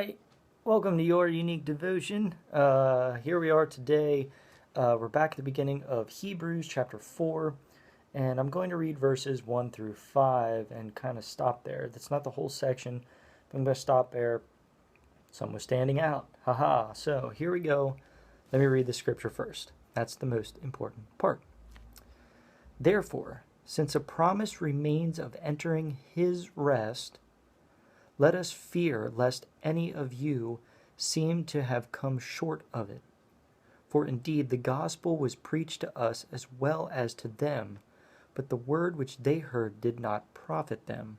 right, welcome to your unique devotion. Here we are today. We're back at the beginning of Hebrews chapter 4, and I'm going to read verses 1 through 5 and kind of stop there. That's not the whole section, but I'm going to stop there. Some was standing out. Haha. So here we go. Let me read the scripture first. That's the most important part. Therefore, since a promise remains of entering his rest, let us fear lest any of you seem to have come short of it. For indeed the gospel was preached to us as well as to them, but the word which they heard did not profit them,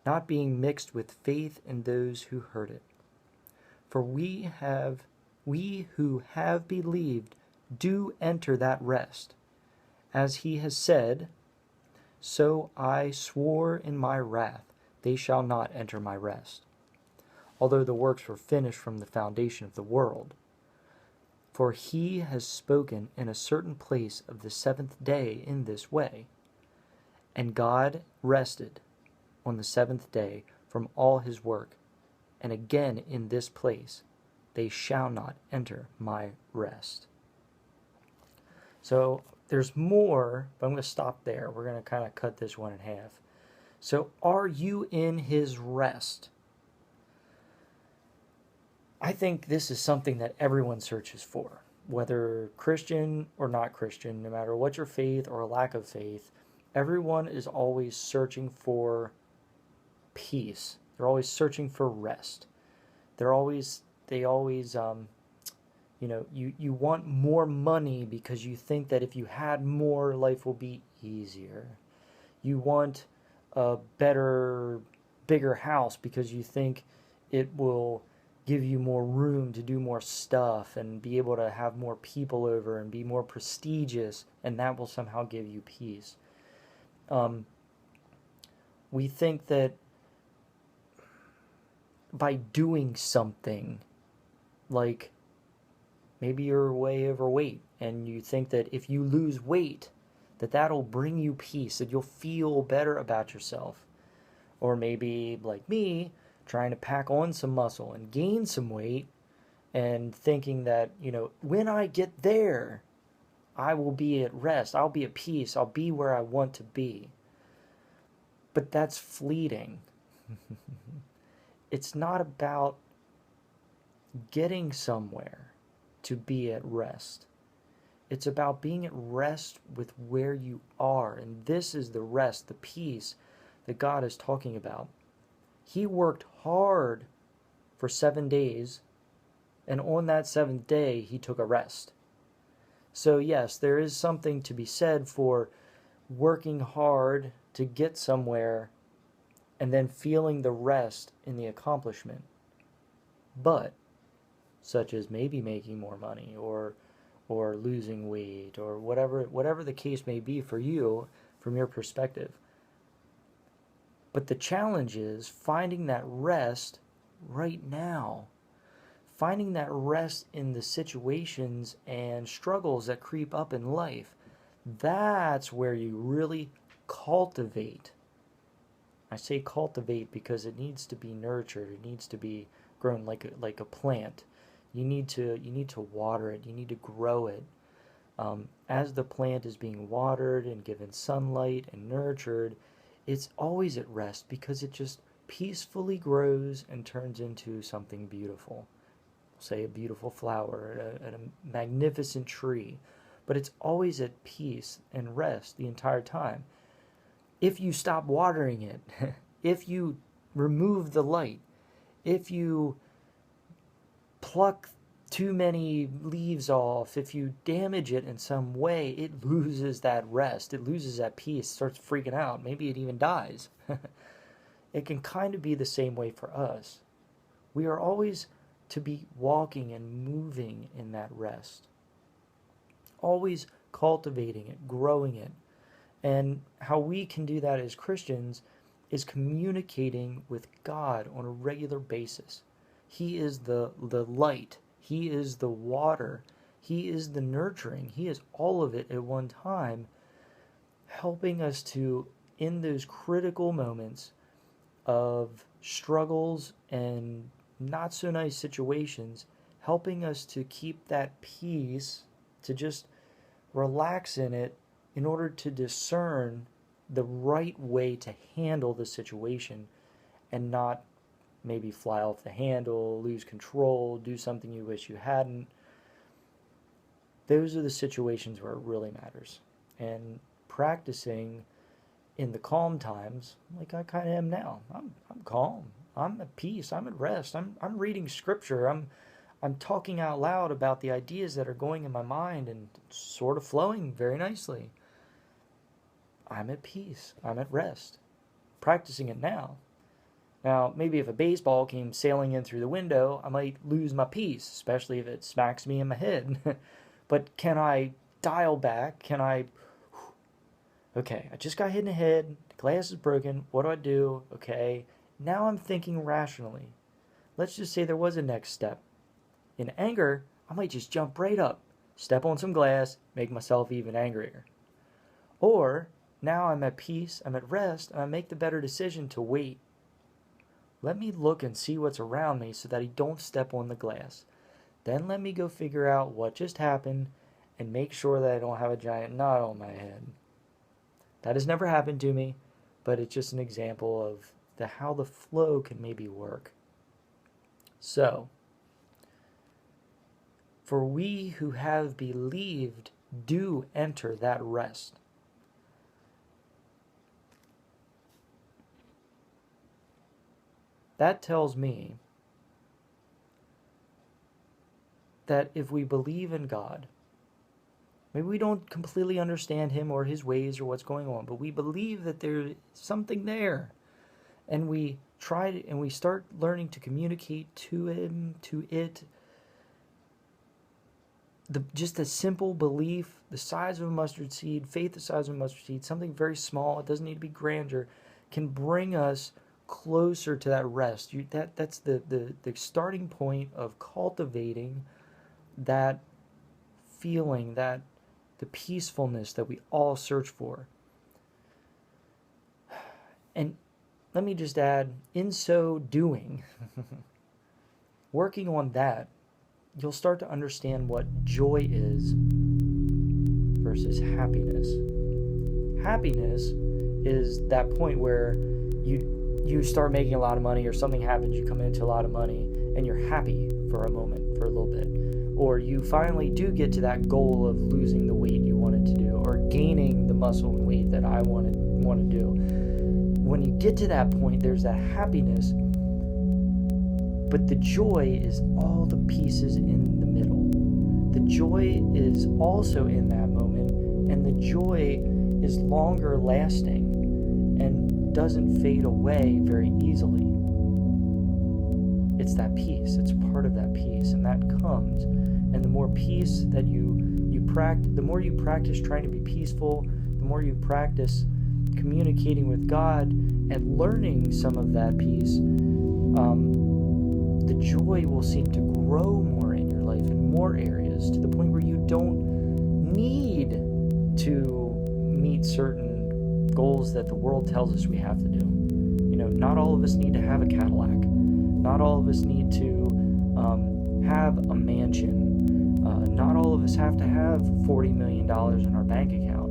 not being mixed with faith in those who heard it. For we who have believed do enter that rest, as he has said, "So I swore in my wrath, they shall not enter my rest," although the works were finished from the foundation of the world. For he has spoken in a certain place of the seventh day in this way, and God rested on the seventh day from all his work, and again in this place, they shall not enter my rest. So there's more, but I'm going to stop there. We're going to kind of cut this one in half. So are you in his rest? I think this is something that everyone searches for, whether Christian or not Christian, no matter what your faith or lack of faith, everyone is always searching for peace. They're always searching for rest. They always you want more money because you think that if you had more, life will be easier. You want a better, bigger house because you think it will give you more room to do more stuff and be able to have more people over and be more prestigious, and that will somehow give you peace. We think that by doing something, like maybe you're way overweight and you think that if you lose weight, that'll bring you peace, that you'll feel better about yourself. Or maybe, like me, trying to pack on some muscle and gain some weight and thinking that, when I get there, I will be at rest, I'll be at peace, I'll be where I want to be. But that's fleeting. It's not about getting somewhere to be at rest. It's about being at rest with where you are. And this is the rest, the peace that God is talking about. He worked hard for 7 days, and on that seventh day, he took a rest. So yes, there is something to be said for working hard to get somewhere and then feeling the rest in the accomplishment. But, such as maybe making more money or losing weight or whatever the case may be for you from your perspective. But the challenge is finding that rest right now. Finding that rest in the situations and struggles that creep up in life. That's where you really cultivate. I say cultivate because it needs to be nurtured. It needs to be grown like a plant. You need to water it. You need to grow it. As the plant is being watered and given sunlight and nurtured, it's always at rest because it just peacefully grows and turns into something beautiful. Say a beautiful flower, a magnificent tree, but it's always at peace and rest the entire time. If you stop watering it, if you remove the light, if you pluck too many leaves off, if you damage it in some way, it loses that rest, it loses that peace, starts freaking out, maybe it even dies. It can kind of be the same way for us. We are always to be walking and moving in that rest, always cultivating it, growing it. And how we can do that as Christians is communicating with God on a regular basis. He is the light. He is the water. He is the nurturing. He is all of it at one time, helping us to, in those critical moments of struggles and not so nice situations, helping us to keep that peace, to just relax in it in order to discern the right way to handle the situation and not maybe fly off the handle, lose control, do something you wish you hadn't. Those are the situations where it really matters. And practicing in the calm times, like I kind of am now. I'm calm. I'm at peace. I'm at rest. I'm reading scripture. I'm talking out loud about the ideas that are going in my mind and sort of flowing very nicely. I'm at peace. I'm at rest. Practicing it now. Now, maybe if a baseball came sailing in through the window, I might lose my peace, especially if it smacks me in my head. But can I dial back? Can I... Okay, I just got hit in the head. The glass is broken. What do I do? Okay, now I'm thinking rationally. Let's just say there was a next step. In anger, I might just jump right up, step on some glass, make myself even angrier. Or, now I'm at peace, I'm at rest, and I make the better decision to wait. Let me look and see what's around me so that I don't step on the glass. Then let me go figure out what just happened and make sure that I don't have a giant knot on my head. That has never happened to me, but it's just an example of how the flow can maybe work. So, for we who have believed do enter that rest. That tells me that if we believe in God, maybe we don't completely understand him or his ways or what's going on, but we believe that there's something there. And we and we start learning to communicate to him, to it. Just a simple belief, the size of a mustard seed, faith the size of a mustard seed, something very small, it doesn't need to be grandeur, can bring us closer to that rest. That's the starting point of cultivating that feeling, that the peacefulness that we all search for. And let me just add, in so doing, working on that, you'll start to understand what joy is versus happiness. Happiness is that point where you start making a lot of money, or something happens, you come into a lot of money, and you're happy for a moment, for a little bit. Or you finally do get to that goal of losing the weight you wanted to do, or gaining the muscle and weight that I want to do. When you get to that point, there's that happiness, but the joy is all the pieces in the middle. The joy is also in that moment, and the joy is longer lasting and doesn't fade away very easily. It's that peace. It's part of that peace, and that comes. And the more peace that you practice, the more you practice trying to be peaceful, the more you practice communicating with God and learning some of that peace, the joy will seem to grow more in your life in more areas, to the point where you don't need to meet certain goals that the world tells us we have to do. You know, not all of us need to have a Cadillac. Not all of us need to have a mansion. Not all of us have to have $40 million in our bank account.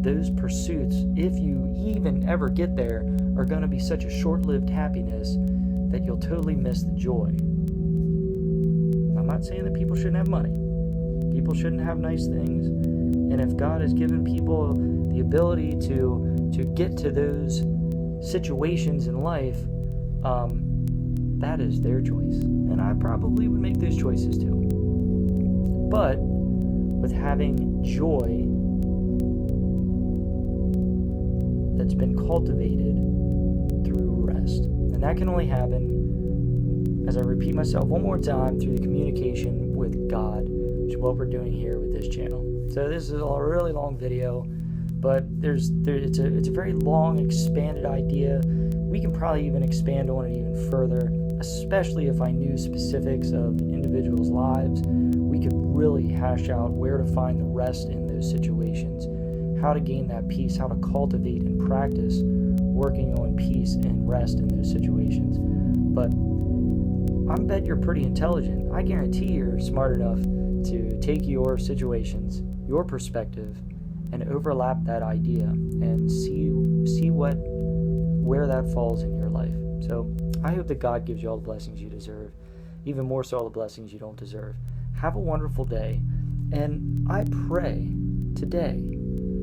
Those pursuits, if you even ever get there, are going to be such a short-lived happiness that you'll totally miss the joy. I'm not saying that people shouldn't have money. People shouldn't have nice things. And if God has given people the ability to get to those situations in life, that is their choice. And I probably would make those choices too. But with having joy that's been cultivated through rest. And that can only happen, as I repeat myself one more time, through the communication with God, which is what we're doing here with this channel. So this is a really long video, but it's a very long, expanded idea. We can probably even expand on it even further, especially if I knew specifics of individuals' lives. We could really hash out where to find the rest in those situations, how to gain that peace, how to cultivate and practice working on peace and rest in those situations. But I bet you're pretty intelligent. I guarantee you're smart enough to take your situations, your perspective, and overlap that idea and see where that falls in your life. So I hope that God gives you all the blessings you deserve, even more so all the blessings you don't deserve. Have a wonderful day, and I pray today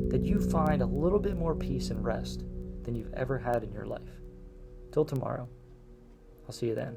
that you find a little bit more peace and rest than you've ever had in your life. Till tomorrow. I'll see you then.